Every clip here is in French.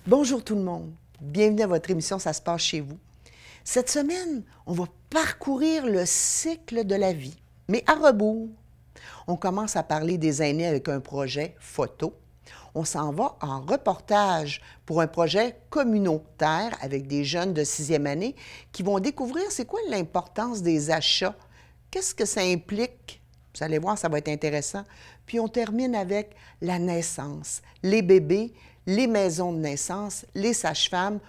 Bonjour tout le monde. Bienvenue à votre émission Ça se passe chez vous. Cette semaine, on va parcourir le cycle de la vie, mais à rebours. On commence à parler des aînés avec un projet photo. On s'en va en reportage pour un projet communautaire avec des jeunes de 6e année qui vont découvrir c'est quoi l'importance des achats, qu'est-ce que ça implique. Vous allez voir, ça va être intéressant. Puis on termine avec la naissance, les bébés, les maisons de naissance, les sages-femmes,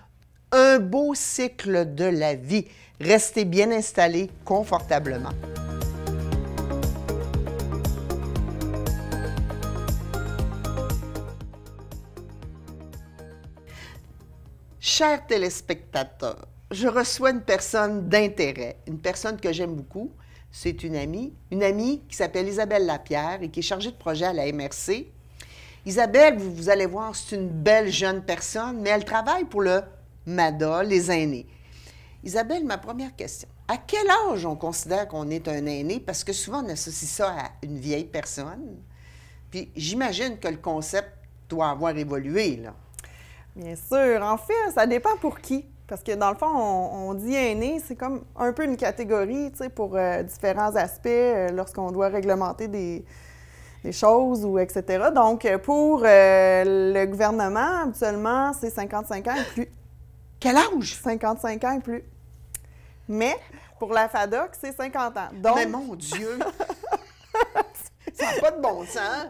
un beau cycle de la vie. Restez bien installés confortablement. Chers téléspectateurs, je reçois une personne d'intérêt, une personne que j'aime beaucoup. C'est une amie qui s'appelle Isabelle Lapierre et qui est chargée de projet à la MRC. Isabelle, vous allez voir, c'est une belle jeune personne, mais elle travaille pour le MADA, les aînés. Isabelle, ma première question. À quel âge on considère qu'on est un aîné? Parce que souvent, on associe ça à une vieille personne. Puis j'imagine que le concept doit avoir évolué, là. Bien sûr. En fait, ça dépend pour qui. Parce que dans le fond, on dit aîné, c'est comme un peu une catégorie, tu sais, pour différents aspects lorsqu'on doit réglementer des choses ou etc. Donc, pour le gouvernement, habituellement, c'est 55 ans et plus. Quel âge? 55 ans et plus. Mais pour la FADOC, c'est 50 ans. Donc, mais mon Dieu! Ça n'a pas de bon sens!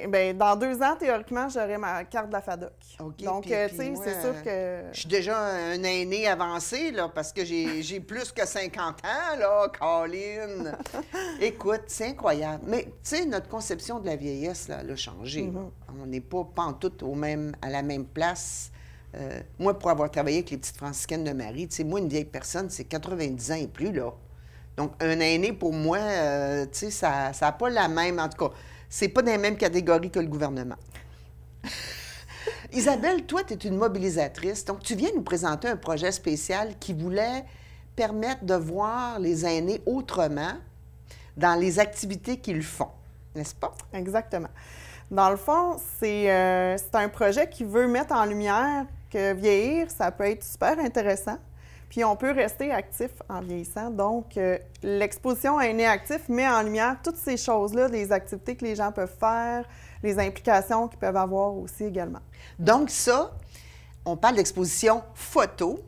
Bien, dans 2 ans, théoriquement, j'aurai ma carte de la FADOC. Okay, donc, tu sais, c'est sûr que... Je suis déjà un aîné avancé, là, parce que j'ai plus que 50 ans, là, Colin! Écoute, c'est incroyable. Mais, tu sais, notre conception de la vieillesse, là, elle a changé. On n'est pas pantoute à la même place. Moi, pour avoir travaillé avec les petites franciscaines de Marie, tu sais, moi, une vieille personne, c'est 90 ans et plus, là. Donc, un aîné, pour moi, tu sais, ça n'a pas la même... En tout cas, c'est pas dans la même catégorie que le gouvernement. Isabelle, toi, tu es une mobilisatrice. Donc, tu viens nous présenter un projet spécial qui voulait permettre de voir les aînés autrement dans les activités qu'ils font, n'est-ce pas? Exactement. Dans le fond, c'est un projet qui veut mettre en lumière que vieillir, ça peut être super intéressant. Puis on peut rester actif en vieillissant. Donc, l'exposition à Aînés actifs met en lumière toutes ces choses-là, les activités que les gens peuvent faire, les implications qu'ils peuvent avoir aussi également. Donc ça, on parle d'exposition photo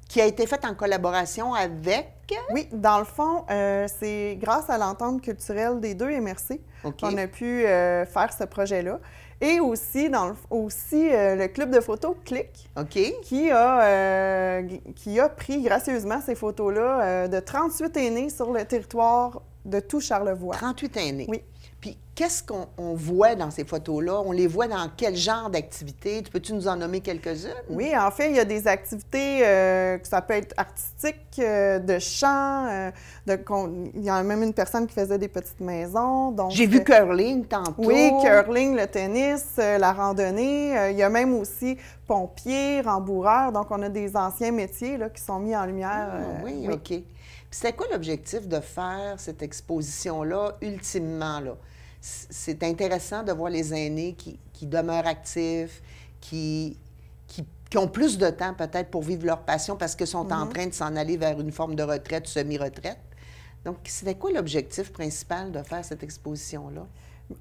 qui a été faite en collaboration avec... Oui, dans le fond, c'est grâce à l'entente culturelle des 2 MRC qu'on a pu faire ce projet-là. Et aussi, le club de photos Clic, qui a pris gracieusement ces photos-là de 38 aînés sur le territoire de tout Charlevoix. 38 aînés? Oui. Puis qu'est-ce qu'on voit dans ces photos-là? On les voit dans quel genre d'activités? Peux-tu nous en nommer quelques-unes? Oui, en fait, il y a des activités que ça peut être artistiques, de chant, il y a même une personne qui faisait des petites maisons. J'ai vu curling tantôt. Oui, curling, le tennis, la randonnée. Il y a même aussi pompiers, rembourreurs. Donc, on a des anciens métiers là, qui sont mis en lumière. Oui, OK. Puis c'était quoi l'objectif de faire cette exposition-là, ultimement, là? C'est intéressant de voir les aînés qui demeurent actifs, qui ont plus de temps peut-être pour vivre leur passion parce qu'ils sont en train de s'en aller vers une forme de retraite, semi-retraite. Donc, c'était quoi l'objectif principal de faire cette exposition-là?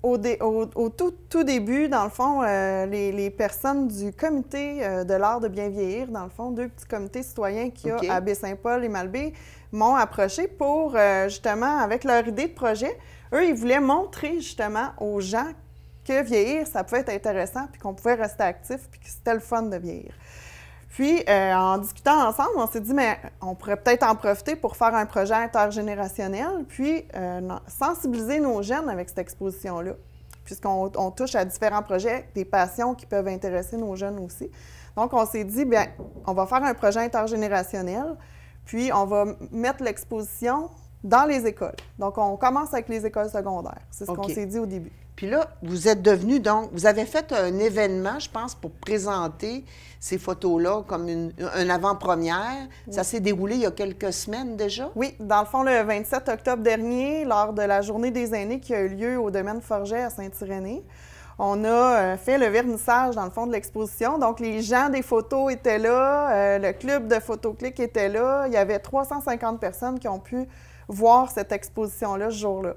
Au tout début, dans le fond, les personnes du comité de l'art de bien vieillir, dans le fond, 2 petits comités citoyens qu'il y a à Baie-Saint-Paul et Malbaie, m'ont approché pour, justement, avec leur idée de projet, eux, ils voulaient montrer, justement, aux gens que vieillir, ça pouvait être intéressant, puis qu'on pouvait rester actif, puis que c'était le fun de vieillir. Puis, en discutant ensemble, on s'est dit, mais on pourrait peut-être en profiter pour faire un projet intergénérationnel, puis sensibiliser nos jeunes avec cette exposition-là, puisqu'on touche à différents projets, des passions qui peuvent intéresser nos jeunes aussi. Donc, on s'est dit, bien, on va faire un projet intergénérationnel, puis on va mettre l'exposition dans les écoles. Donc, on commence avec les écoles secondaires. C'est ce qu'on s'est dit au début. Puis là, vous êtes devenu, donc, vous avez fait un événement, je pense, pour présenter ces photos-là comme une avant-première. Oui. Ça s'est déroulé il y a quelques semaines déjà? Oui, dans le fond, le 27 octobre dernier, lors de la Journée des aînés qui a eu lieu au domaine Forget à Saint-Irénée, on a fait le vernissage dans le fond de l'exposition. Donc, les gens des photos étaient là, le club de Photoclick était là. Il y avait 350 personnes qui ont pu voir cette exposition-là ce jour-là.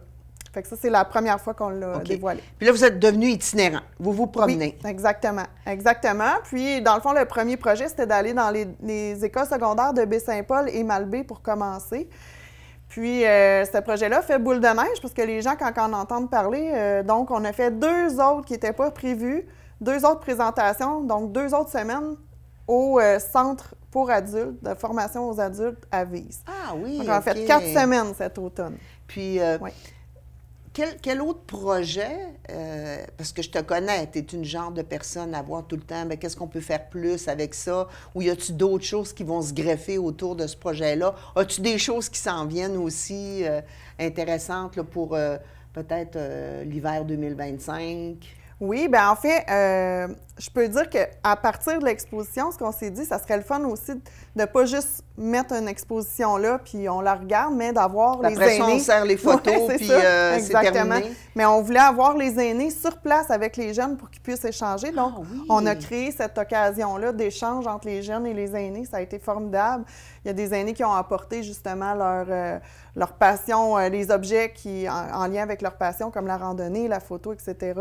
Fait que ça, c'est la première fois qu'on l'a dévoilé. Puis là, vous êtes devenu itinérant. Vous vous promenez. Oui, exactement. Exactement. Puis, dans le fond, le premier projet, c'était d'aller dans les écoles secondaires de Baie-Saint-Paul et Malbaie pour commencer. Puis, ce projet-là fait boule de neige parce que les gens, quand on entend parler, donc, on a fait 2 autres qui n'étaient pas prévus, 2 autres présentations, donc 2 autres semaines au Centre pour adultes, de formation aux adultes à Vise. Ah oui, donc, on a fait 4 semaines cet automne. Puis, quel autre projet, parce que je te connais, tu es une genre de personne à voir tout le temps, bien, qu'est-ce qu'on peut faire plus avec ça? Ou y a-tu d'autres choses qui vont se greffer autour de ce projet-là? As-tu des choses qui s'en viennent aussi intéressantes là, pour peut-être l'hiver 2025? Oui, bien en fait, je peux dire qu'à partir de l'exposition, ce qu'on s'est dit, ça serait le fun aussi de ne pas juste mettre une exposition là, puis on la regarde, mais d'avoir les aînés. Après ça, on sert les photos, ouais, puis c'est terminé. Mais on voulait avoir les aînés sur place avec les jeunes pour qu'ils puissent échanger. Donc, on a créé cette occasion-là d'échange entre les jeunes et les aînés. Ça a été formidable. Il y a des aînés qui ont apporté justement leur passion, les objets en lien avec leur passion, comme la randonnée, la photo, etc.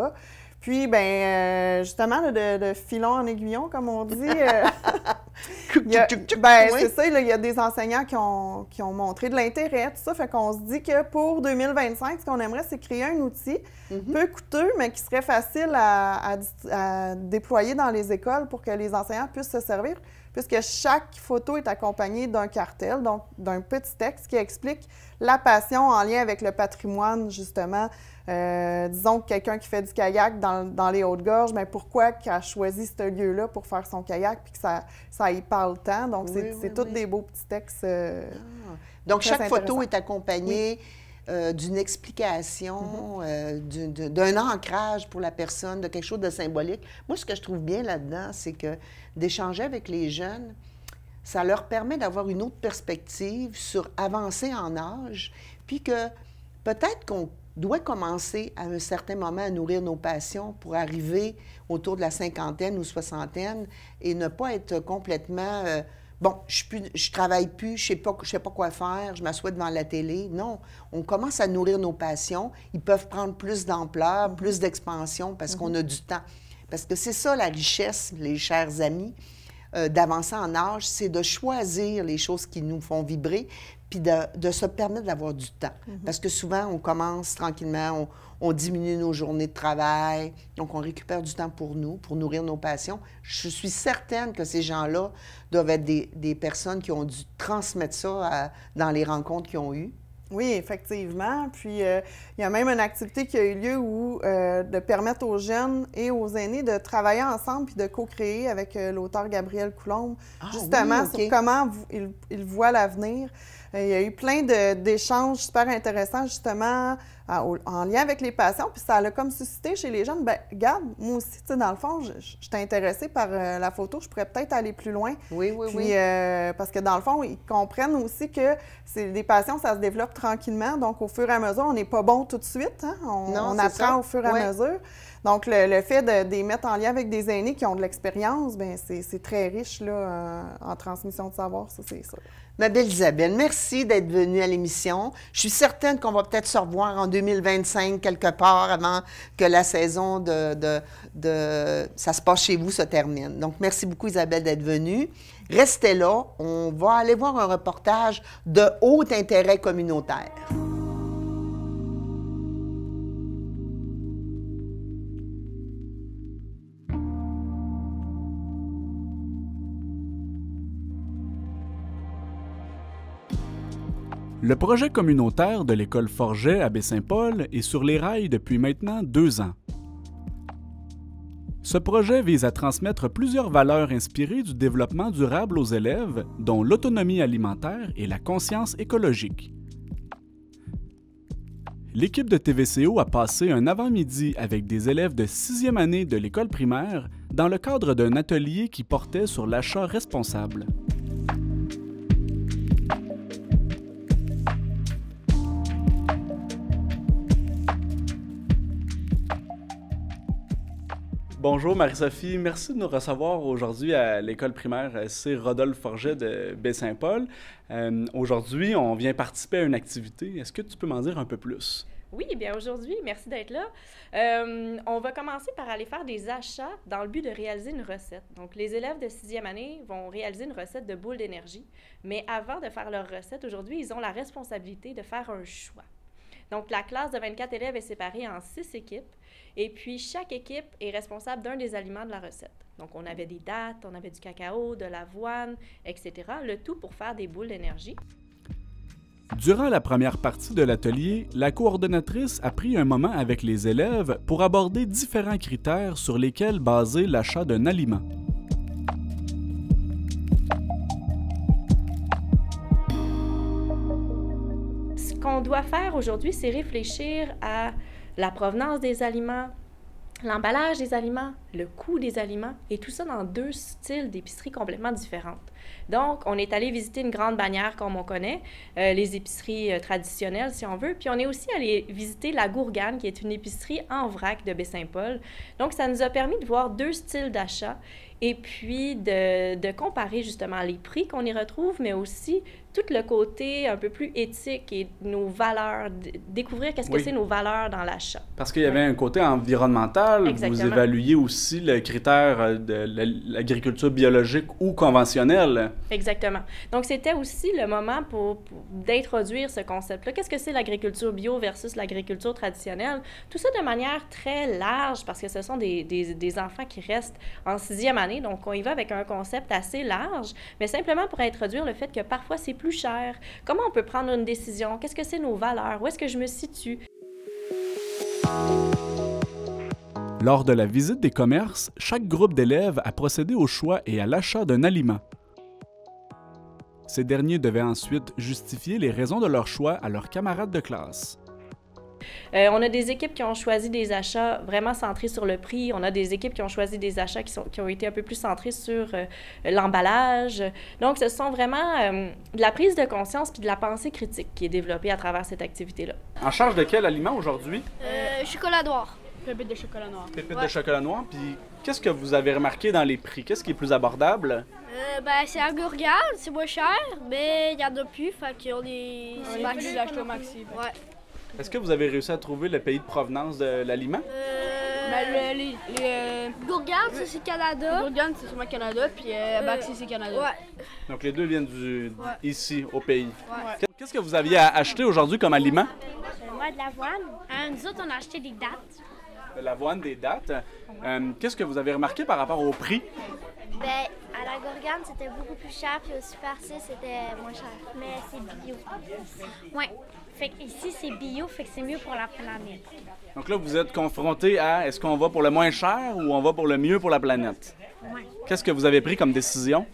Puis, bien, justement, de filon en aiguillon, comme on dit, c'est ça, là, il y a des enseignants qui ont montré de l'intérêt, tout ça. Fait qu'on se dit que pour 2025, ce qu'on aimerait, c'est créer un outil peu coûteux, mais qui serait facile à déployer dans les écoles pour que les enseignants puissent se servir, puisque chaque photo est accompagnée d'un cartel, donc d'un petit texte qui explique la passion en lien avec le patrimoine, justement. Disons que quelqu'un qui fait du kayak dans les Hautes-Gorges, mais pourquoi qu'il a choisi ce lieu-là pour faire son kayak puis que ça y parle tant. Donc, c'est tous des beaux petits textes. Donc, chaque photo est accompagnée d'une explication, d'un ancrage pour la personne, de quelque chose de symbolique. Moi, ce que je trouve bien là-dedans, c'est que d'échanger avec les jeunes, ça leur permet d'avoir une autre perspective sur avancer en âge, puis que peut-être qu'on doit commencer à un certain moment à nourrir nos passions pour arriver autour de la cinquantaine ou soixantaine et ne pas être complètement bon, je travaille plus, je sais pas quoi faire, je m'assois devant la télé. Non, on commence à nourrir nos passions. Ils peuvent prendre plus d'ampleur, plus d'expansion parce qu'on a du temps. Parce que c'est ça la richesse, les chers amis, d'avancer en âge, c'est de choisir les choses qui nous font vibrer puis de se permettre d'avoir du temps. Parce que souvent, on commence tranquillement, on diminue nos journées de travail, donc on récupère du temps pour nous, pour nourrir nos passions. Je suis certaine que ces gens-là doivent être des personnes qui ont dû transmettre ça dans les rencontres qu'ils ont eues. Oui, effectivement. Puis, il y a même une activité qui a eu lieu où de permettre aux jeunes et aux aînés de travailler ensemble puis de co-créer avec l'auteur Gabriel Coulombe, justement, sur comment il voit l'avenir. Il y a eu plein d'échanges super intéressants, justement, en lien avec les passions. Puis ça a comme suscité chez les jeunes, bien, regarde, moi aussi, tu sais, dans le fond, je suis intéressée par la photo, je pourrais peut-être aller plus loin. Oui. Parce que dans le fond, ils comprennent aussi que des passions, ça se développe tranquillement. Donc, au fur et à mesure, on n'est pas bon tout de suite. Hein? On apprend au fur et à mesure. Donc, le fait de les mettre en lien avec des aînés qui ont de l'expérience, bien, c'est très riche là, en transmission de savoir, ça, c'est sûr. Ma belle Isabelle, merci d'être venue à l'émission. Je suis certaine qu'on va peut-être se revoir en 2025 quelque part avant que la saison de Ça se passe chez vous se termine. Donc, merci beaucoup Isabelle d'être venue. Restez là, on va aller voir un reportage de haut intérêt communautaire. Le projet communautaire de l'École Forget à Baie-Saint-Paul est sur les rails depuis maintenant 2 ans. Ce projet vise à transmettre plusieurs valeurs inspirées du développement durable aux élèves, dont l'autonomie alimentaire et la conscience écologique. L'équipe de TVCO a passé un avant-midi avec des élèves de 6e année de l'école primaire dans le cadre d'un atelier qui portait sur l'achat responsable. Bonjour Marie-Sophie, merci de nous recevoir aujourd'hui à l'école primaire C. Rodolphe Forget de Baie-Saint-Paul. Aujourd'hui, on vient participer à une activité. Est-ce que tu peux m'en dire un peu plus? Oui, bien aujourd'hui, merci d'être là. On va commencer par aller faire des achats dans le but de réaliser une recette. Donc, les élèves de 6e année vont réaliser une recette de boules d'énergie. Mais avant de faire leur recette, aujourd'hui, ils ont la responsabilité de faire un choix. Donc, la classe de 24 élèves est séparée en 6 équipes. Et puis, chaque équipe est responsable d'un des aliments de la recette. Donc, on avait des dattes, on avait du cacao, de l'avoine, etc. Le tout pour faire des boules d'énergie. Durant la première partie de l'atelier, la coordonnatrice a pris un moment avec les élèves pour aborder différents critères sur lesquels baser l'achat d'un aliment. Ce qu'on doit faire aujourd'hui, c'est réfléchir à la provenance des aliments, l'emballage des aliments, le coût des aliments, et tout ça dans 2 styles d'épicerie complètement différentes. Donc, on est allé visiter une grande bannière comme on connaît, les épiceries traditionnelles si on veut, puis on est aussi allé visiter La Gourgane, qui est une épicerie en vrac de Baie-Saint-Paul. Donc, ça nous a permis de voir 2 styles d'achat et puis de comparer justement les prix qu'on y retrouve, mais aussi tout le côté un peu plus éthique et nos valeurs, découvrir qu'est-ce que c'est nos valeurs dans l'achat. Parce qu'il y avait un côté environnemental, Exactement. Vous évaluiez aussi le critère de l'agriculture biologique ou conventionnelle. Exactement. Donc, c'était aussi le moment d'introduire ce concept-là. Qu'est-ce que c'est l'agriculture bio versus l'agriculture traditionnelle? Tout ça de manière très large, parce que ce sont des enfants qui restent en 6e année, donc on y va avec un concept assez large, mais simplement pour introduire le fait que parfois c'est plus cher. Comment on peut prendre une décision? Qu'est-ce que c'est nos valeurs? Où est-ce que je me situe? Lors de la visite des commerces, chaque groupe d'élèves a procédé au choix et à l'achat d'un aliment. Ces derniers devaient ensuite justifier les raisons de leur choix à leurs camarades de classe. On a des équipes qui ont choisi des achats vraiment centrés sur le prix. On a des équipes qui ont choisi des achats qui ont été un peu plus centrés sur l'emballage. Donc, ce sont vraiment de la prise de conscience puis de la pensée critique qui est développée à travers cette activité-là. En charge de quel aliment aujourd'hui? Chocolat noir. Pépites de chocolat noir. Pépites de chocolat noir. Puis, qu'est-ce que vous avez remarqué dans les prix? Qu'est-ce qui est plus abordable? C'est la Gourgane, c'est moins cher, mais il y en a plus, fait qu'on est... On est obligé d'acheter au maxi. Ouais. Est-ce que vous avez réussi à trouver le pays de provenance de l'aliment? Gourgane, ça, c'est Canada. Gourgane, c'est sûrement Canada, puis Baxi, c'est Canada. Ouais. Donc les deux viennent ici, au pays. Ouais. Qu'est-ce que vous aviez à acheter aujourd'hui comme aliment? Moi, de l'avoine. Nous autres, on a acheté des dattes. De l'avoine, des dattes. Qu'est-ce que vous avez remarqué par rapport au prix? À la Gourgane, c'était beaucoup plus cher, puis au Super C, c'était moins cher. Mais c'est bio. Oui. Fait que ici, c'est bio, fait que c'est mieux pour la planète. Donc là, vous êtes confronté à est-ce qu'on va pour le moins cher ou on va pour le mieux pour la planète? Oui. Qu'est-ce que vous avez pris comme décision?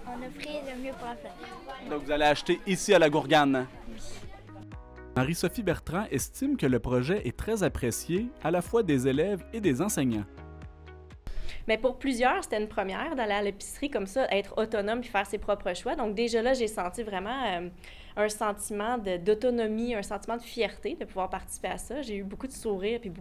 On a pris le mieux pour la planète. Donc vous allez acheter ici à la Gourgane. Marie-Sophie Bertrand estime que le projet est très apprécié à la fois des élèves et des enseignants. Mais pour plusieurs, c'était une première d'aller à l'épicerie comme ça, être autonome puis faire ses propres choix. Donc déjà là, j'ai senti vraiment un sentiment d'autonomie, un sentiment de fierté de pouvoir participer à ça. J'ai eu beaucoup de sourires puis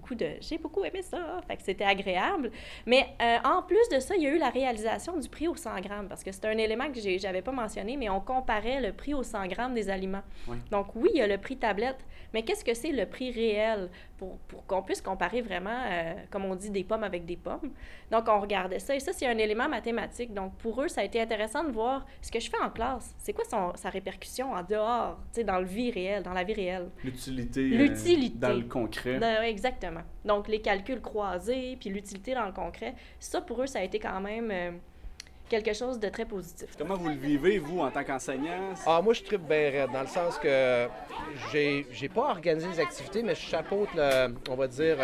j'ai beaucoup aimé ça. Fait que c'était agréable. Mais en plus de ça, il y a eu la réalisation du prix au 100 grammes parce que c'est un élément que j'avais pas mentionné, mais on comparait le prix au 100 grammes des aliments. Oui. Donc oui, il y a le prix tablette, mais qu'est-ce que c'est le prix réel pour qu'on puisse comparer vraiment, comme on dit, des pommes avec des pommes. Donc on regardait ça et ça, c'est un élément mathématique. Donc pour eux, ça a été intéressant de voir ce que je fais en classe. C'est quoi sa répercussion en dehors, tu sais, dans la vie réelle. L'utilité. Dans le concret. Exactement. Donc les calculs croisés, puis l'utilité dans le concret, ça pour eux, ça a été quand même quelque chose de très positif. Comment vous le vivez, vous, en tant qu'enseignant? Moi, je tripe bien raide, dans le sens que j'ai pas organisé les activités, mais je chapeaute, on va dire,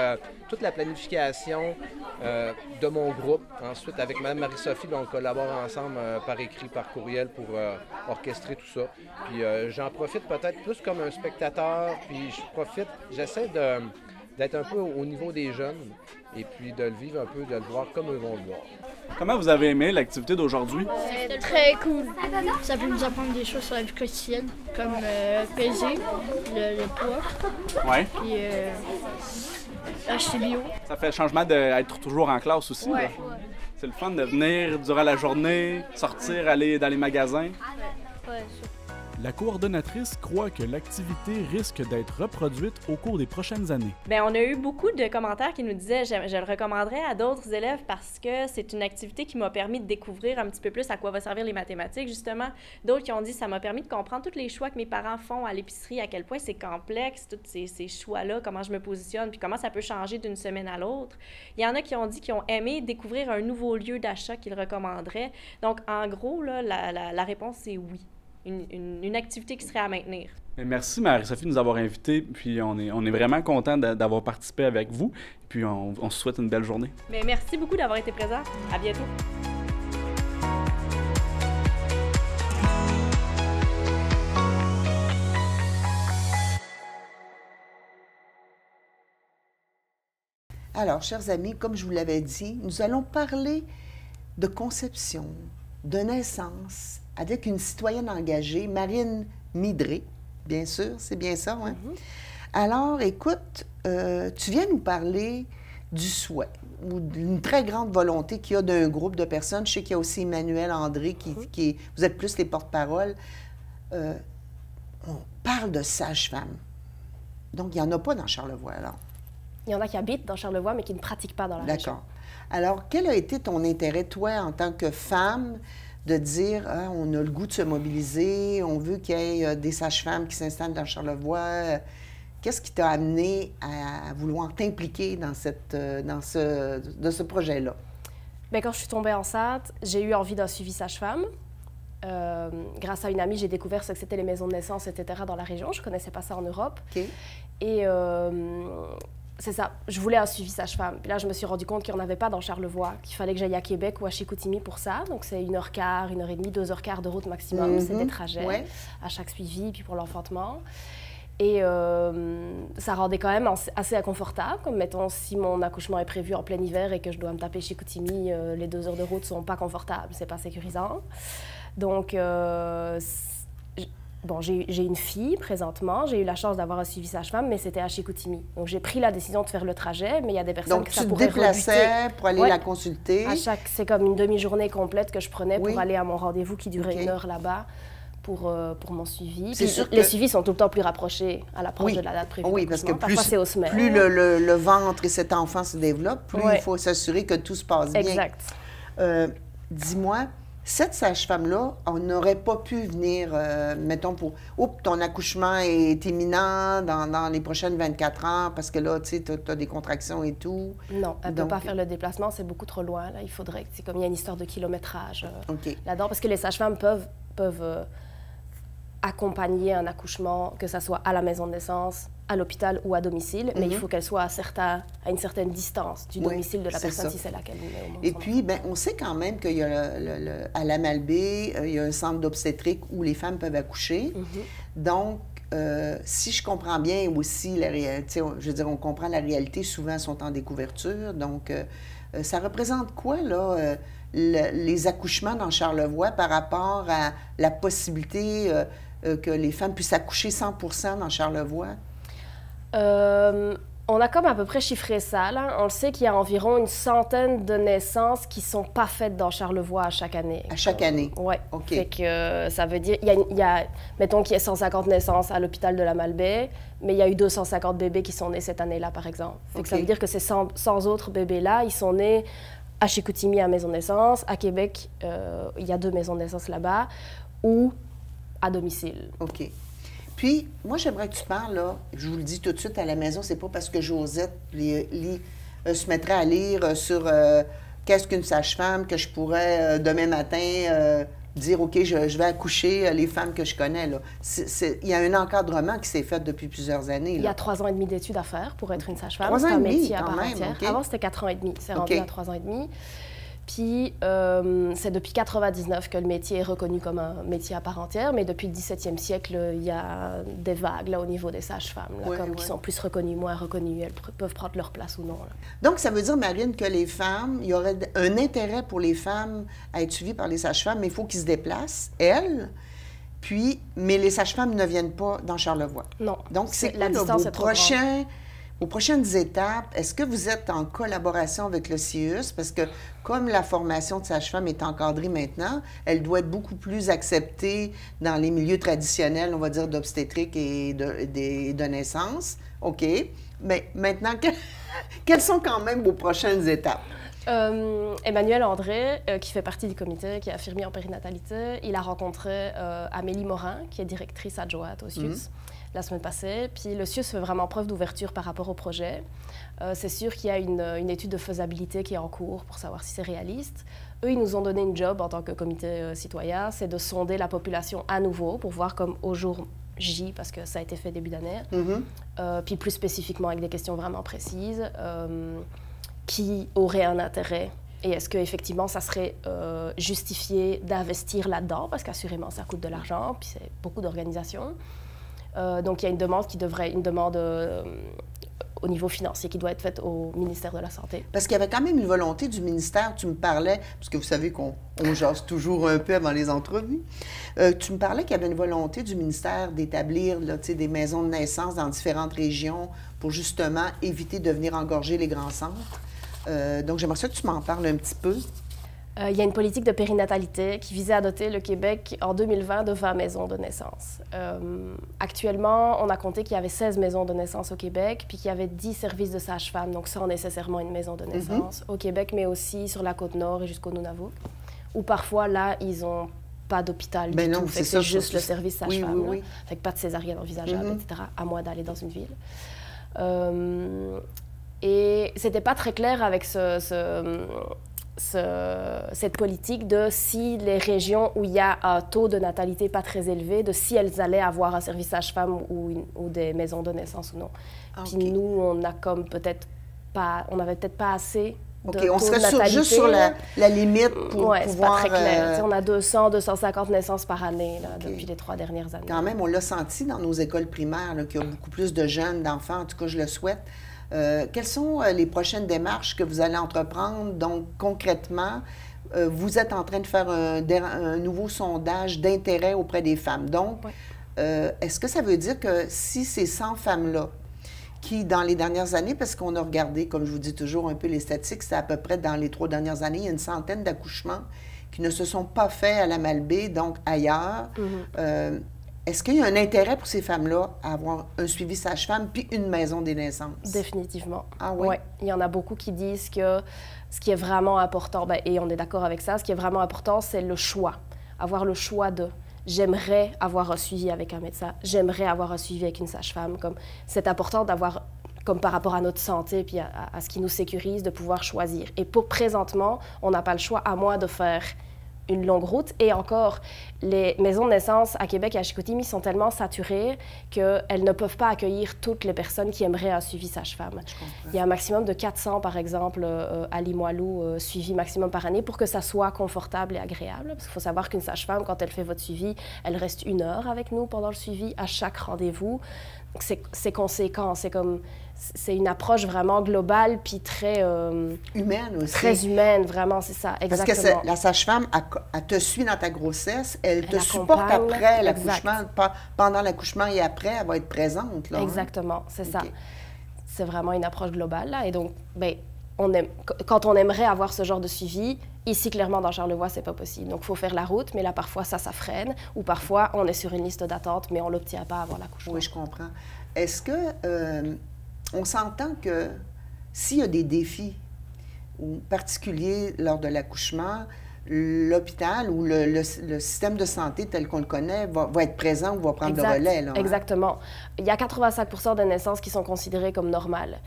toute la planification de mon groupe. Ensuite, avec Mme Marie-Sophie, on collabore ensemble par écrit, par courriel pour orchestrer tout ça. Puis j'en profite peut-être plus comme un spectateur, puis j'essaie d'être un peu au niveau des jeunes et puis de le vivre un peu, de le voir comme eux vont le voir. Comment vous avez aimé l'activité d'aujourd'hui? C'est très cool. Ça peut nous apprendre des choses sur la vie quotidienne, comme peser le poids. Ouais. Puis Je suis bio. Ça fait le changement d'être toujours en classe aussi. Ouais. Là. C'est le fun de venir durant la journée, sortir, aller dans les magasins. Ouais, La coordonnatrice croit que l'activité risque d'être reproduite au cours des prochaines années. Bien, on a eu beaucoup de commentaires qui nous disaient je le recommanderais à d'autres élèves parce que c'est une activité qui m'a permis de découvrir un petit peu plus à quoi va servir les mathématiques, justement. D'autres qui ont dit ça m'a permis de comprendre tous les choix que mes parents font à l'épicerie, à quel point c'est complexe, tous ces choix-là, comment je me positionne, puis comment ça peut changer d'une semaine à l'autre. Il y en a qui ont dit qu'ils ont aimé découvrir un nouveau lieu d'achat qu'ils recommanderaient. Donc, en gros, là, la réponse, c'est oui. Une activité qui serait à maintenir. Merci Marie-Sophie de nous avoir invités, puis on est vraiment content d'avoir participé avec vous, puis on se souhaite une belle journée. Bien, merci beaucoup d'avoir été présent. À bientôt. Alors, chers amis, comme je vous l'avais dit, nous allons parler de conception, de naissance, avec une citoyenne engagée, Marine Midré, bien sûr, c'est bien ça, hein? Alors, écoute, tu viens nous parler du souhait ou d'une très grande volonté qu'il y a d'un groupe de personnes. Je sais qu'il y a aussi Emmanuel André, qui est, vous êtes plus les porte-parole. On parle de sage-femme. Donc, il n'y en a pas dans Charlevoix, alors? Il y en a qui habitent dans Charlevoix, mais qui ne pratiquent pas dans la région. D'accord. Alors, quel a été ton intérêt, toi, en tant que femme, de dire ah, on a le goût de se mobiliser, on veut qu'il y ait des sages-femmes qui s'installent dans Charlevoix? Qu'est-ce qui t'a amené à vouloir t'impliquer dans ce projet-là? Bien, quand je suis tombée enceinte, j'ai eu envie d'un suivi sage-femme. Grâce à une amie, j'ai découvert ce que c'était les maisons de naissance, etc. dans la région. Je ne connaissais pas ça en Europe. OK. Et c'est ça, je voulais un suivi sage-femme. Puis là, je me suis rendu compte qu'il n'y en avait pas dans Charlevoix, qu'il fallait que j'aille à Québec ou à Chicoutimi pour ça. Donc, c'est 1h15, 1h30, 2h15 de route maximum. C'est des trajets à chaque suivi, puis pour l'enfantement. Et ça rendait quand même assez inconfortable. Comme, mettons, si mon accouchement est prévu en plein hiver et que je dois me taper Chicoutimi, les 2 heures de route ne sont pas confortables, c'est pas sécurisant. Donc, bon, j'ai une fille présentement, j'ai eu la chance d'avoir un suivi sage-femme, mais c'était à Chicoutimi. Donc, j'ai pris la décision de faire le trajet, mais il y a des personnes que ça pourrait rebuter. Donc, tu te déplaçais pour aller la consulter? C'est comme une demi-journée complète que je prenais pour aller à mon rendez-vous qui durait 1 heure là-bas pour mon suivi. Les suivis sont tout le temps plus rapprochés à l'approche de la date prévue. Oui, parce que plus le ventre et cet enfant se développe, plus il faut s'assurer que tout se passe bien. Exact. Dis-moi, cette sage-femme-là, on n'aurait pas pu venir, mettons, pour... Oups, ton accouchement est imminent dans les prochaines 24 heures, parce que là, tu sais, tu as des contractions et tout. Non, elle ne peut pas faire le déplacement, c'est beaucoup trop loin. Là. Il faudrait... C'est comme il y a une histoire de kilométrage là-dedans, parce que les sages-femmes peuvent accompagner un accouchement, que ce soit à la maison de naissance, à l'hôpital ou à domicile, mais il faut qu'elle soit à une certaine distance du domicile de la personne, si c'est là qu'elle met au monde. Et puis, ben, on sait quand même qu'il y a à la Malbaie, il y a un centre d'obstétrique où les femmes peuvent accoucher. Donc, si je comprends bien aussi, je veux dire, on comprend la réalité, souvent elles sont en découverture. Donc, ça représente quoi, là, les accouchements dans Charlevoix par rapport à la possibilité que les femmes puissent accoucher 100% dans Charlevoix? On a comme à peu près chiffré ça. Là. On le sait qu'il y a environ une centaine de naissances qui ne sont pas faites dans Charlevoix à chaque année. À chaque année? Oui. OK. Fait que ça veut dire... mettons qu'il y a 150 naissances à l'hôpital de la Malbaie, mais il y a eu 250 bébés qui sont nés cette année-là, par exemple. Fait que ça veut dire que ces 100 autres bébés-là, ils sont nés à Chicoutimi, à Maison de naissance. À Québec, il y a 2 maisons de naissance là-bas, ou à domicile. OK. Puis, moi, j'aimerais que tu parles, là, je vous le dis tout de suite à la maison, c'est pas parce que Josette se mettrait à lire sur qu'est-ce qu'une sage-femme que je pourrais, demain matin, dire, OK, je vais accoucher les femmes que je connais, là. Il y a un encadrement qui s'est fait depuis plusieurs années, là. Il y a 3 ans et demi d'études à faire pour être une sage-femme. 3 ans et demi, métier à part entière. Avant, c'était 4 ans et demi. C'est rendu à 3 ans et demi. Puis, c'est depuis 1999 que le métier est reconnu comme un métier à part entière, mais depuis le 17e siècle, il y a des vagues là, au niveau des sages-femmes, qui sont plus reconnues, moins reconnues. Elles peuvent prendre leur place ou non. Là. Donc, ça veut dire, Marine, que les femmes, il y aurait un intérêt pour les femmes à être suivies par les sages-femmes, mais il faut qu'ils se déplacent, elles. Puis, mais les sages-femmes ne viennent pas dans Charlevoix. Non. Donc, c'est la distance est trop grande. aux prochaines étapes, est-ce que vous êtes en collaboration avec le CIUS? Parce que comme la formation de sage-femme est encadrée maintenant, elle doit être beaucoup plus acceptée dans les milieux traditionnels, on va dire, d'obstétrique et de naissance. OK. Mais maintenant, quelles sont quand même vos prochaines étapes? Emmanuel André, qui fait partie du comité, qui est infirmier en périnatalité, il a rencontré Amélie Morin, qui est directrice adjointe au CIUS, la semaine passée. Puis le CIUS fait vraiment preuve d'ouverture par rapport au projet. C'est sûr qu'il y a une étude de faisabilité qui est en cours pour savoir si c'est réaliste. Eux, ils nous ont donné une job en tant que comité citoyen, c'est de sonder la population à nouveau pour voir comme au jour J, parce que ça a été fait début d'année, puis plus spécifiquement avec des questions vraiment précises, qui aurait un intérêt et est-ce qu'effectivement ça serait justifié d'investir là-dedans, parce qu'assurément ça coûte de l'argent, puis c'est beaucoup d'organisations. Donc il y a une demande au niveau financier qui doit être faite au ministère de la Santé. Parce qu'il y avait quand même une volonté du ministère, tu me parlais, parce que vous savez qu'on jase toujours un peu avant les entrevues, tu me parlais qu'il y avait une volonté du ministère d'établir des maisons de naissance dans différentes régions pour justement éviter de venir engorger les grands centres. Donc j'aimerais ça que tu m'en parles un petit peu. Il y a une politique de périnatalité qui visait à doter le Québec en 2020 de 20 maisons de naissance. Actuellement, on a compté qu'il y avait 16 maisons de naissance au Québec, puis qu'il y avait 10 services de sage-femme, donc sans nécessairement une maison de naissance au Québec, mais aussi sur la Côte-Nord et jusqu'au Nunavut, où parfois, là, ils n'ont pas d'hôpital du tout. C'est juste le service sage-femme. Oui. Fait que pas de césarienne envisageable, etc., à moins d'aller dans une ville. Et c'était pas très clair avec cette politique de si les régions où il y a un taux de natalité pas très élevé, de si elles allaient avoir un service sage-femme ou des maisons de naissance ou non. Puis nous, on a comme peut-être pas, on n'avait peut-être pas assez de taux on serait de natalité. Juste sur la limite pour pouvoir... c'est pas très clair. On a 200, 250 naissances par année là, depuis les 3 dernières années. Quand même, on l'a senti dans nos écoles primaires, qu'il y a beaucoup plus de jeunes, d'enfants, en tout cas, je le souhaite. Quelles sont les prochaines démarches que vous allez entreprendre? Donc, concrètement, vous êtes en train de faire un nouveau sondage d'intérêt auprès des femmes. Donc, est-ce que ça veut dire que si ces 100 femmes-là, qui, dans les dernières années, parce qu'on a regardé, comme je vous dis toujours un peu les statistiques, c'est à peu près dans les 3 dernières années, il y a une centaine d'accouchements qui ne se sont pas faits à la Malbaie, donc ailleurs. Est-ce qu'il y a un intérêt pour ces femmes-là à avoir un suivi sage-femme puis une maison des naissances? Définitivement. Ah oui? Ouais. Il y en a beaucoup qui disent que ce qui est vraiment important, et on est d'accord avec ça, ce qui est vraiment important, c'est le choix. Avoir le choix de « j'aimerais avoir un suivi avec un médecin, j'aimerais avoir un suivi avec une sage-femme ». C'est important d'avoir, comme par rapport à notre santé puis à ce qui nous sécurise, de pouvoir choisir. Et pour présentement, on n'a pas le choix à moins de faire une longue route. Et encore, les maisons de naissance à Québec et à Chicoutimi sont tellement saturées qu'elles ne peuvent pas accueillir toutes les personnes qui aimeraient un suivi sage-femme. Il y a un maximum de 400, par exemple, à Limoilou, suivi maximum par année pour que ça soit confortable et agréable. Parce qu'il faut savoir qu'une sage-femme, quand elle fait votre suivi, elle reste 1 heure avec nous pendant le suivi, à chaque rendez-vous. C'est conséquent, c'est une approche vraiment globale puis très... humaine aussi. Très humaine, vraiment, c'est ça, exactement. Parce que la sage-femme, elle te suit dans ta grossesse, elle te supporte après l'accouchement, pendant l'accouchement et après, elle va être présente. Là, exactement, c'est ça. C'est vraiment une approche globale, là. Et donc, quand on aimerait avoir ce genre de suivi, ici, clairement, dans Charlevoix, c'est pas possible. Donc, il faut faire la route, mais là, parfois, ça freine. Ou parfois, on est sur une liste d'attente, mais on ne l'obtient pas avant l'accouchement. Oui, je comprends. Est-ce que on s'entend que s'il y a des défis particuliers lors de l'accouchement, l'hôpital ou le système de santé tel qu'on le connaît va être présent ou va prendre le relais? Là, exactement. Il y a 85% des naissances qui sont considérées comme normales.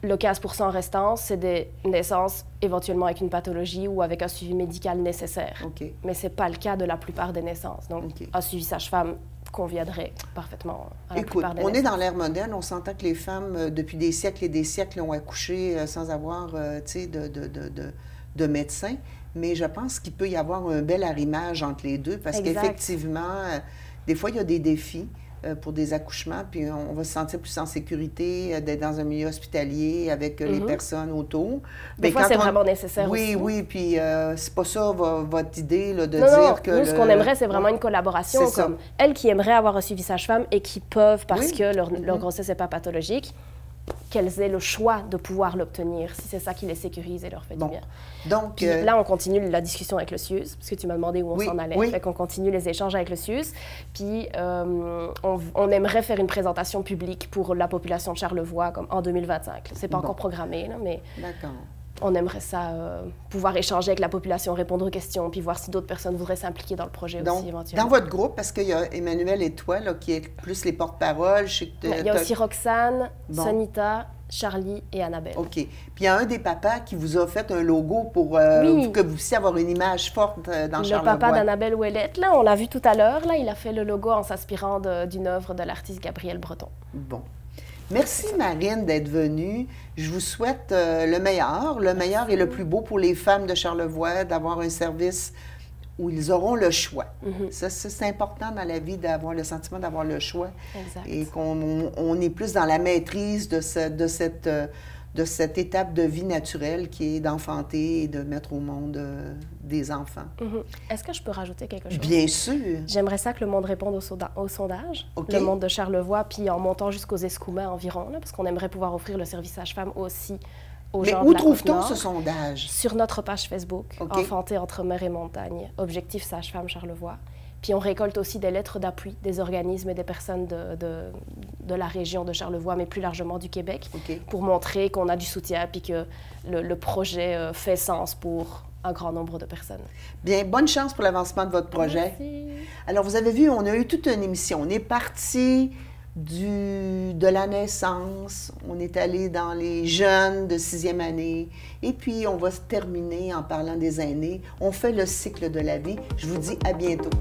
Le 15% restant, c'est des naissances éventuellement avec une pathologie ou avec un suivi médical nécessaire. Mais ce n'est pas le cas de la plupart des naissances. Donc, un suivi sage-femme conviendrait parfaitement à la plupart des naissances. On est dans l'ère moderne. On s'entend que les femmes, depuis des siècles et des siècles, ont accouché sans avoir de médecin. Mais je pense qu'il peut y avoir un bel arrimage entre les deux parce qu'effectivement, des fois, il y a des défis. pour des accouchements, puis on va se sentir plus en sécurité d'être dans un milieu hospitalier avec les personnes autour. Des fois, c'est vraiment nécessaire aussi. Oui, puis c'est pas ça votre idée là, de non, dire que... Nous, ce qu'on aimerait, c'est vraiment une collaboration, comme elles qui aimeraient avoir un suivi sage-femme et qui peuvent, parce que leur grossesse n'est pas pathologique, qu'elles aient le choix de pouvoir l'obtenir, si c'est ça qui les sécurise et leur fait du bien. Donc, puis là, on continue la discussion avec le CIUS, parce que tu m'as demandé où on s'en allait. Fait qu'on continue les échanges avec le CIUS. Puis on aimerait faire une présentation publique pour la population de Charlevoix comme en 2025. C'est pas encore programmé, là, mais on aimerait ça, pouvoir échanger avec la population, répondre aux questions, puis voir si d'autres personnes voudraient s'impliquer dans le projet aussi éventuellement. Dans votre groupe, parce qu'il y a Emmanuel et toi, là, qui est plus les porte-paroles. Il y a aussi Roxane, Sonita, Charlie et Annabelle. OK. Puis il y a un des papas qui vous a fait un logo pour que vous puissiez avoir une image forte dans Charlevoix. Le papa d'Annabelle Ouellette, là, on l'a vu tout à l'heure, là, il a fait le logo en s'inspirant d'une œuvre de l'artiste Gabriel Breton. Bon. Merci, Marine, d'être venue. Je vous souhaite le meilleur et le plus beau pour les femmes de Charlevoix, d'avoir un service où ils auront le choix. Ça, c'est important dans la vie d'avoir le sentiment d'avoir le choix. Exact. Et qu'on est plus dans la maîtrise de cette étape de vie naturelle qui est d'enfanter et de mettre au monde des enfants. Est-ce que je peux rajouter quelque chose? Bien sûr. J'aimerais ça que le monde réponde au sondage, le monde de Charlevoix, puis en montant jusqu'aux Escoumins environ, là, parce qu'on aimerait pouvoir offrir le service sage-femme aussi aux gens de la Côte-Nord. Mais où trouve-t-on ce sondage? Sur notre page Facebook, Enfanter entre mer et montagne, Objectif Sage-Femme Charlevoix. Puis on récolte aussi des lettres d'appui des organismes et des personnes de la région de Charlevoix, mais plus largement du Québec, pour montrer qu'on a du soutien et que le projet fait sens pour un grand nombre de personnes. Bien, bonne chance pour l'avancement de votre projet. Merci. Alors, vous avez vu, on a eu toute une émission. On est parti de la naissance, on est allé dans les jeunes de 6e année, et puis on va se terminer en parlant des aînés. On fait le cycle de la vie. Je vous dis à bientôt.